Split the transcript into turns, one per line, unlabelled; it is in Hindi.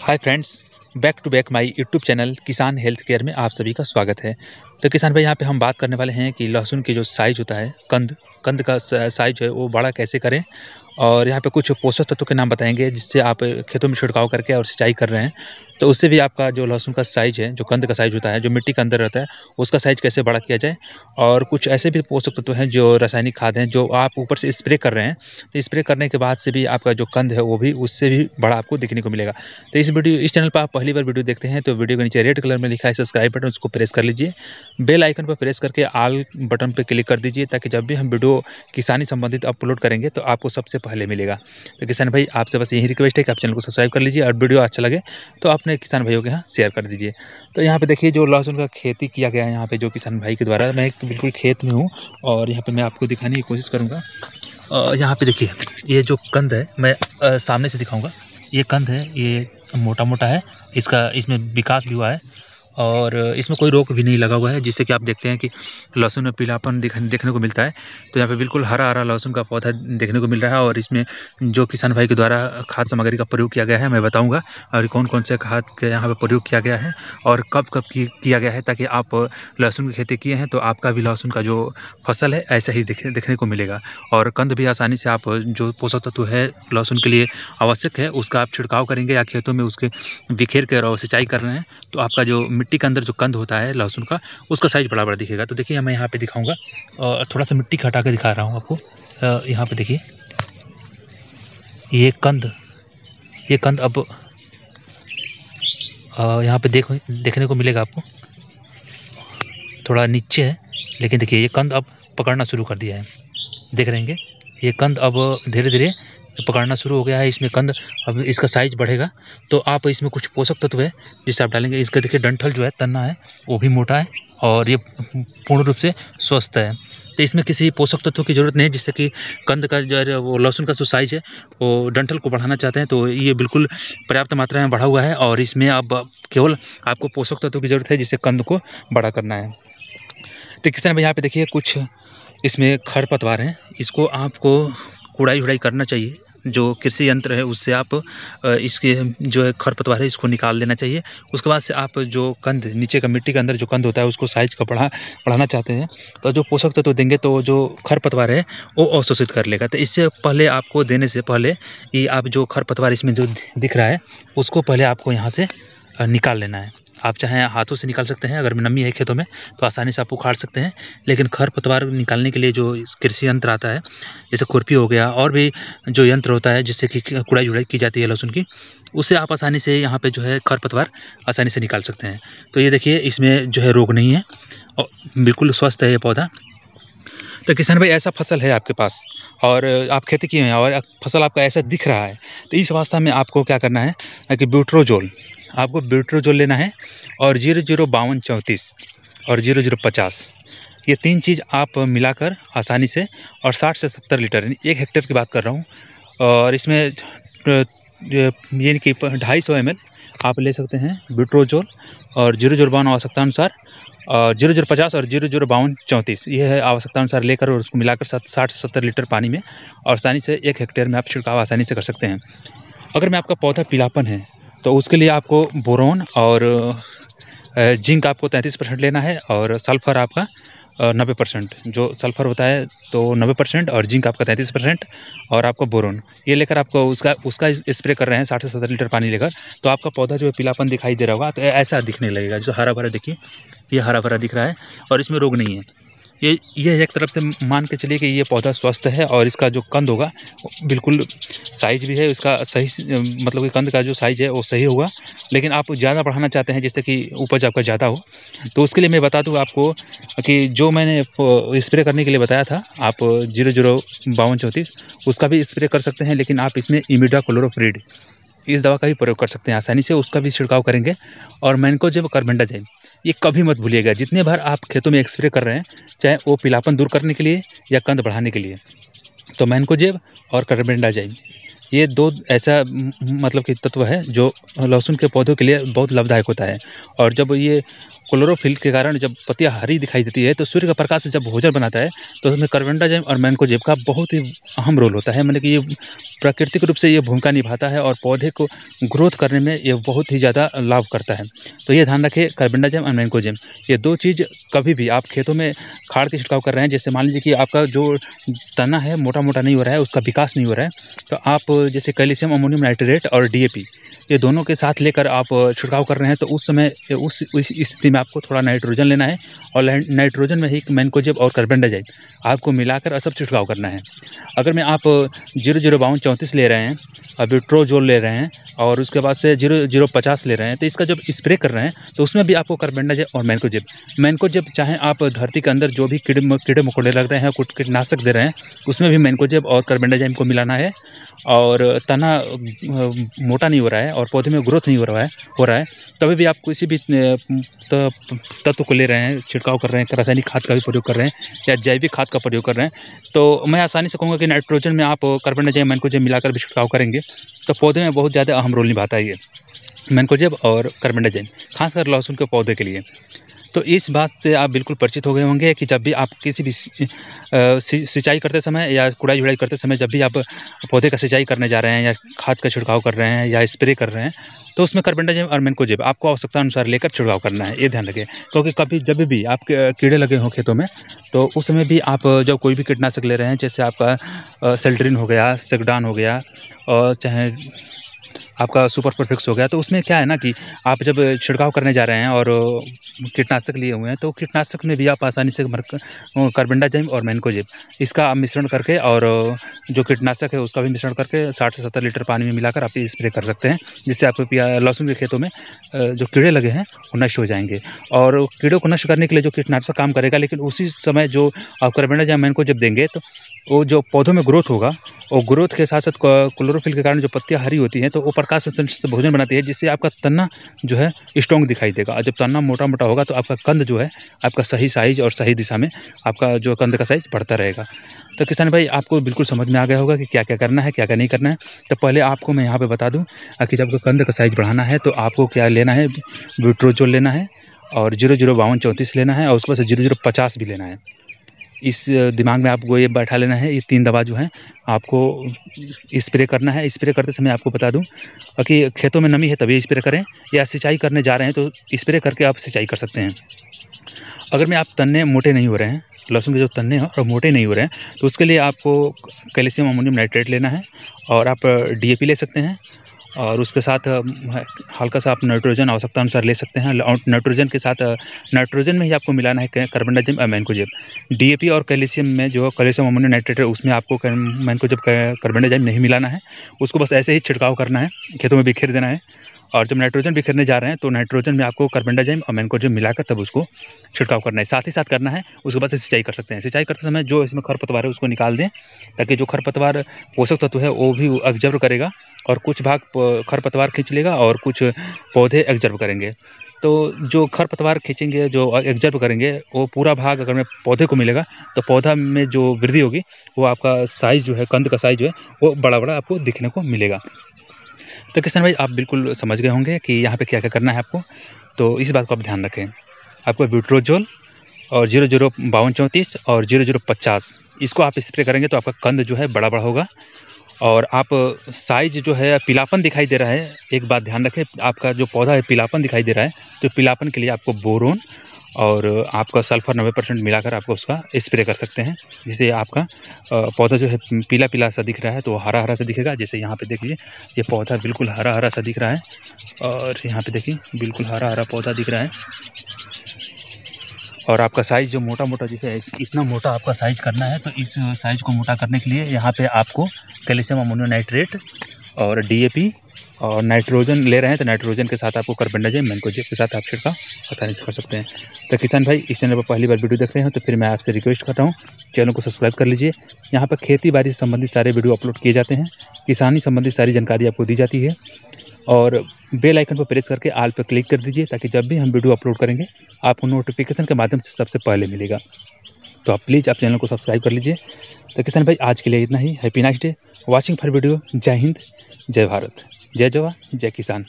Hi friends, back to back my YouTube channel Kisan health care में आप सभी का स्वागत है। तो किसान भाई, यहाँ पे हम बात करने वाले हैं कि लहसुन की जो साइज़ होता है, कंद का साइज़ है वो बड़ा कैसे करें। और यहाँ पे कुछ पोषक तत्वों के नाम बताएंगे जिससे आप खेतों में छिड़काव करके और सिंचाई कर रहे हैं, तो उससे भी आपका जो लहसुन का साइज़ है, जो कंद का साइज़ होता है, जो मिट्टी के अंदर रहता है, उसका साइज़ कैसे बड़ा किया जाए। और कुछ ऐसे भी पोषक तत्व हैं जो रासायनिक खाद हैं, जो आप ऊपर से स्प्रे कर रहे हैं, तो स्प्रे करने के बाद से भी आपका जो कंद है वो भी उससे भी बड़ा आपको दिखने को मिलेगा। तो इस चैनल पर आप पहली बार वीडियो देखते हैं तो वीडियो के नीचे रेड कलर में लिखा है सब्सक्राइब बटन, उसको प्रेस कर लीजिए। बेल आइकन पर प्रेस करके ऑल बटन पर क्लिक कर दीजिए, ताकि जब भी हम वीडियो किसानी संबंधित अपलोड करेंगे तो आपको सबसे पहले मिलेगा। तो किसान भाई, आपसे बस यही रिक्वेस्ट है कि आप चैनल को सब्सक्राइब कर लीजिए और वीडियो अच्छा लगे तो अपने किसान भाइयों के यहाँ शेयर कर दीजिए। तो यहाँ पे देखिए, जो लहसुन का खेती किया गया है यहाँ पे जो किसान भाई के द्वारा, मैं बिल्कुल खेत में हूँ और यहाँ पे मैं आपको दिखाने की कोशिश करूँगा। यहाँ पे देखिए, ये जो कंद है मैं सामने से दिखाऊंगा। ये कंद है, ये मोटा मोटा है, इसमें विकास भी हुआ है और इसमें कोई रोग भी नहीं लगा हुआ है, जिससे कि आप देखते हैं कि लहसुन में पीलापन देखने को मिलता है। तो यहाँ पे बिल्कुल हरा हरा लहसुन का पौधा देखने को मिल रहा है। और इसमें जो किसान भाई के द्वारा खाद सामग्री का प्रयोग किया गया है मैं बताऊंगा, और कौन कौन से खाद के यहाँ पे प्रयोग किया गया है और कब कब किया गया है, ताकि आप लहसुन की खेती किए हैं तो आपका भी लहसुन का जो फसल है ऐसा ही देखने को मिलेगा। और कंद भी आसानी से आप, जो पोषक तत्व है लहसुन के लिए आवश्यक है, उसका आप छिड़काव करेंगे या खेतों में उसके बिखेर कर और सिंचाई कर रहे हैं, तो आपका जो मिट्टी के अंदर जो कंद होता है लहसुन का, उसका साइज़ बड़ा बड़ा दिखेगा। तो देखिए, मैं यहाँ पे दिखाऊंगा और थोड़ा सा मिट्टी हटा के दिखा रहा हूँ आपको। यहाँ पे देखिए, ये कंद अब यहाँ पे देखने को मिलेगा आपको। थोड़ा नीचे है, लेकिन देखिए ये कंद अब पकड़ना शुरू कर दिया है। देख रहे हैं, ये कंद अब धीरे धीरे पकड़ना शुरू हो गया है। इसमें कंद, अब इसका साइज बढ़ेगा तो आप इसमें कुछ पोषक तत्व है जिसे आप डालेंगे। इसका देखिए डंठल जो है, तना है, वो भी मोटा है और ये पूर्ण रूप से स्वस्थ है। तो इसमें किसी पोषक तत्व की ज़रूरत नहीं है, जिससे कि कंद का जो है, वो लहसुन का जो साइज है, वो डंठल को बढ़ाना चाहते हैं तो ये बिल्कुल पर्याप्त मात्रा में बढ़ा हुआ है। और इसमें अब केवल आपको पोषक तत्व की ज़रूरत है जिससे कंद को बड़ा करना है। तो किसान भाई, यहाँ पे देखिए कुछ इसमें खरपतवार हैं, इसको आपको कुड़ाई वुड़ाई करना चाहिए। जो कृषि यंत्र है उससे आप इसके जो है खरपतवार है इसको निकाल देना चाहिए। उसके बाद से आप जो कंद, नीचे का मिट्टी के अंदर जो कंद होता है उसको साइज का बढ़ाना चाहते हैं, तो जो पोषक तत्व देंगे तो जो खरपतवार है वो अवशोषित कर लेगा। तो इससे पहले, आपको देने से पहले, ये आप जो खरपतवार इसमें जो दिख रहा है उसको पहले आपको यहाँ से निकाल लेना है। आप चाहें हाथों से निकाल सकते हैं, अगर नमी है खेतों में तो आसानी से आप उखाड़ सकते हैं। लेकिन खरपतवार निकालने के लिए जो कृषि यंत्र आता है, जैसे खुरपी हो गया, और भी जो यंत्र होता है जिससे कि कुड़ाई जुड़ाई की जाती है लहसुन की, उससे आप आसानी से यहाँ पे जो है खरपतवार आसानी से निकाल सकते हैं। तो ये देखिए, इसमें जो है रोग नहीं है और बिल्कुल स्वस्थ है ये पौधा। तो किसान भाई, ऐसा फसल है आपके पास और आप खेती किए हैं और फसल आपका ऐसा दिख रहा है, तो इस अवस्था में आपको क्या करना है कि ब्यूट्रोजोल लेना है और 005234 और 0050, ये 3 चीज़ आप मिलाकर आसानी से, और 60 से 70 लीटर, 1 हेक्टेयर की बात कर रहा हूँ। और इसमें यानी कि 250 ml आप ले सकते हैं ब्यूट्रोजोल, और 0052 आवश्यकता अनुसार, और 0050 और 005234 ये है आवश्यकता अनुसार लेकर, और उसको मिलाकर 60 से 70 लीटर पानी में, और आसानी से 1 हेक्टेयर में आप छिड़काव आसानी से कर सकते हैं। अगर में आपका पौधा पीलापन है तो उसके लिए आपको बोरोन और जिंक आपको 33% लेना है, और सल्फर आपका 90%, जो सल्फर होता है तो 90%, और जिंक आपका 33%, और आपका बोरोन ये लेकर आपको उसका स्प्रे कर रहे हैं 60 से 70 लीटर पानी लेकर, तो आपका पौधा जो है पीलापन दिखाई दे रहा होगा, तो ऐसा दिखने लगेगा। जो हरा भरा, देखिए ये हरा भरा दिख रहा है और इसमें रोग नहीं है। ये एक तरफ से मान के चलिए कि ये पौधा स्वस्थ है, और इसका जो कंद होगा बिल्कुल साइज भी है इसका सही, मतलब कि कंद का जो साइज है वो सही होगा। लेकिन आप ज़्यादा बढ़ाना चाहते हैं जिससे कि उपज आपका ज़्यादा हो, तो उसके लिए मैं बता दूं आपको कि जो मैंने स्प्रे करने के लिए बताया था, आप 005234 उसका भी स्प्रे कर सकते हैं। लेकिन आप इसमें इमिडाक्लोप्रिड, इस दवा का भी प्रयोग कर सकते हैं आसानी से, उसका भी छिड़काव करेंगे। और मैंकोजेब कार्बेंडाजिम, ये कभी मत भूलिएगा। जितने बार आप खेतों में स्प्रे कर रहे हैं, चाहे वो पीलापन दूर करने के लिए या कंद बढ़ाने के लिए, तो मैंकोजेब और कार्बेंडाजिम, ये 2 ऐसा मतलब कि तत्व है जो लहसुन के पौधों के लिए बहुत लाभदायक होता है। और जब ये क्लोरोफिल के कारण जब पत्तियाँ हरी दिखाई देती है तो सूर्य का प्रकाश जब भोजन बनाता है तो उसमें कार्बेंडाजिम और मैंकोजेब का बहुत ही अहम रोल होता है। मतलब कि ये प्राकृतिक रूप से ये भूमिका निभाता है और पौधे को ग्रोथ करने में ये बहुत ही ज़्यादा लाभ करता है। तो ये ध्यान रखें, कार्बेंडाजिम और मैंकोजेब ये 2 चीज़ कभी भी आप खेतों में खाद के छिड़काव कर रहे हैं, जैसे मान लीजिए कि आपका जो तना है मोटा-मोटा नहीं हो रहा है, उसका विकास नहीं हो रहा है, तो आप जैसे कैल्शियम अमोनियम नाइट्रेट और डीएपी ये दोनों के साथ लेकर आप छिड़काव कर रहे हैं, तो उस समय उस स्थिति में आपको थोड़ा नाइट्रोजन लेना है और नाइट्रोजन में ही मैंकोजेब और कार्बेंडाजिम आपको मिलाकर सब छिड़काव करना है। अगर मैं आप 005234 ले रहे हैं, विट्रोजोल ले रहे हैं और उसके बाद से 0050 ले रहे हैं, तो इसका जब स्प्रे कर रहे हैं तो उसमें भी आपको कार्बेंडाजिम और मैंकोजेब चाहे आप धरती के अंदर जो भी कीड़े मकोड़े लग रहे हैं, कीटनाशक दे रहे हैं, उसमें भी मैंकोजेब और कार्बेंडाजिम को मिलाना है। और तना मोटा नहीं हो रहा है और पौधे में ग्रोथ नहीं हो रहा है, तभी भी आप किसी भी तत्व को ले रहे हैं, छिड़काव कर रहे हैं, रासायनिक खाद का भी प्रयोग कर रहे हैं या जैविक खाद का प्रयोग कर रहे हैं, तो मैं आसानी से कहूँगा कि नाइट्रोजन में आप कार्बेंडाजिम मैंकोजेब मिलाकर भी छिड़काव करेंगे तो पौधे में बहुत ज़्यादा अहम रोल निभाता है ये मैंकोजेब और कार्बेंडाजिम, खासकर लहसुन के पौधे के लिए। तो इस बात से आप बिल्कुल परिचित हो गए होंगे कि जब भी आप किसी भी सिंचाई करते समय या गुड़ाई-झुड़ाई करते समय जब भी आप पौधे का सिंचाई करने जा रहे हैं या खाद का छिड़काव कर रहे हैं या स्प्रे कर रहे हैं, तो उसमें कार्बेंडाजिम और मैंकोजेब आपको आवश्यकता अनुसार लेकर छिड़काव करना है, ये ध्यान रखें। क्योंकि कभी जब भी आपके कीड़े लगे हों खेतों में, तो उस समय भी आप जब कोई भी कीटनाशक ले रहे हैं, जैसे आपका सेल्ड्रिन हो गया, सेक्डान हो गया और चाहे आपका सुपर परफेक्स हो गया, तो उसमें क्या है ना कि आप जब छिड़काव करने जा रहे हैं और कीटनाशक लिए हुए हैं, तो कीटनाशक में भी आप आसानी से कार्बेंडाजिम और मैंकोजेब इसका आप मिश्रण करके और जो कीटनाशक है उसका भी मिश्रण करके 60 से 70 लीटर पानी में मिलाकर आप स्प्रे कर सकते हैं, जिससे आपको लहसुन के खेतों में जो कीड़े लगे हैं वो नष्ट हो जाएंगे। और कीड़ों को नष्ट करने के लिए जो कीटनाशक काम करेगा, लेकिन उसी समय जो आप कार्बेंडाजिम मैंकोजेब देंगे तो वो जो पौधों में ग्रोथ होगा और ग्रोथ के साथ साथ क्लोरोफिल के कारण जो पत्तियाँ हरी होती हैं, तो वो प्रकाश संश्लेषण से भोजन बनाती है, जिससे आपका तना जो है स्ट्रॉन्ग दिखाई देगा। और जब तना मोटा-मोटा होगा तो आपका कंद जो है आपका सही साइज़ और सही दिशा में आपका जो कंद का साइज़ बढ़ता रहेगा। तो किसान भाई, आपको बिल्कुल समझ में आ गया होगा कि क्या-क्या करना है, क्या-क्या नहीं करना है। तो पहले आपको मैं यहाँ पे बता दूँ कि जब कंद का साइज़ बढ़ाना है तो आपको क्या लेना है, विट्रोजोल लेना है और 005234 लेना है और उसके बाद से 0050 भी लेना है। इस दिमाग में आपको ये बैठा लेना है, ये 3 दवा जो हैं आपको स्प्रे करना है। स्प्रे करते समय आपको बता दूँ कि खेतों में नमी है तभी स्प्रे करें, या सिंचाई करने जा रहे हैं तो स्प्रे करके आप सिंचाई कर सकते हैं। अगर में आप तन्ने मोटे नहीं हो रहे हैं, लहसुन के जो तन्ने हैं और मोटे नहीं हो रहे हैं, तो उसके लिए आपको कैल्शियम अमोनियम नाइट्रेट लेना है और आप डीएपी ले सकते हैं और उसके साथ हल्का सा आप नाइट्रोजन आवश्यकता अनुसार ले सकते हैं। नाइट्रोजन के साथ नाइट्रोजन में ही आपको मिलाना है कार्बेंडाजिम और मैंकोजेब। डीएपी और कैल्शियम में जो कैल्शियम अमोनियम नाइट्रेट है उसमें आपको मैंकोजेब कार्बेंडाजिम नहीं मिलाना है, उसको बस ऐसे ही छिड़काव करना है, खेतों में बिखेर देना है। और जब नाइट्रोजन बिखेरने जा रहे हैं तो नाइट्रोजन में आपको कार्बेंडाजिम और मैंकोजेब मिलाकर तब उसको छिड़काव करना है, साथ ही साथ करना है। उसके बाद से सिंचाई कर सकते हैं। सिंचाई करते समय जो इसमें खरपतवार है उसको निकाल दें, ताकि जो खरपतवार पोषक तत्व है वो भी एब्जॉर्ब करेगा और कुछ भाग खरपतवार खींच लेगा और कुछ पौधे एब्जॉर्ब करेंगे। तो जो खरपतवार खींचेंगे, जो एब्जॉर्ब करेंगे, वो पूरा भाग अगर में पौधे को मिलेगा तो पौधा में जो वृद्धि होगी वो आपका साइज़ जो है, कंद का साइज़ जो है वो बड़ा-बड़ा आपको दिखने को मिलेगा। तो किसान भाई, आप बिल्कुल समझ गए होंगे कि यहाँ पे क्या-क्या करना है आपको, तो इस बात को आप ध्यान रखें। आपको विट्रोजोल और 005234 और 0050 इसको आप स्प्रे करेंगे तो आपका कंद जो है बड़ा-बड़ा होगा और आप साइज़ जो है पीलापन दिखाई दे रहा है। एक बात ध्यान रखें, आपका जो पौधा है पीलापन दिखाई दे रहा है, तो पीलापन के लिए आपको बोरोन और आपका सल्फर 90% मिलाकर आपको उसका स्प्रे कर सकते हैं, जिससे आपका पौधा जो है पीला-पीला सा दिख रहा है तो हरा-हरा सा दिखेगा। जैसे यहाँ पे देखिए, ये पौधा बिल्कुल हरा-हरा सा दिख रहा है और यहाँ पे देखिए बिल्कुल हरा-हरा पौधा दिख रहा है। और आपका साइज़ जो मोटा-मोटा, जैसे इतना मोटा आपका साइज़ करना है, तो इस साइज़ को मोटा करने के लिए यहाँ पे आपको कैल्शियम अमोनियम नाइट्रेट और डीएपी और नाइट्रोजन ले रहे हैं तो नाइट्रोजन के साथ आपको कार्बेंडाजिम मैंकोजेब के साथ आप छिड़काव आसानी से कर सकते हैं। तो किसान भाई, इस चैनल पर पहली बार वीडियो देख रहे हैं तो फिर मैं आपसे रिक्वेस्ट कर रहा हूँ, चैनल को सब्सक्राइब कर लीजिए। यहाँ पर खेती बाड़ी से संबंधित सारे वीडियो अपलोड किए जाते हैं, किसानी संबंधित सारी जानकारी आपको दी जाती है और बेल आइकन पर प्रेस करके ऑल पर क्लिक कर दीजिए, ताकि जब भी हम वीडियो अपलोड करेंगे आपको नोटिफिकेशन के माध्यम से सबसे पहले मिलेगा। तो आप प्लीज़ आप चैनल को सब्सक्राइब कर लीजिए। तो किसान भाई, आज के लिए इतना ही। Happy nice day, watching for video. जय हिंद, जय भारत, जय जवान, जय किसान।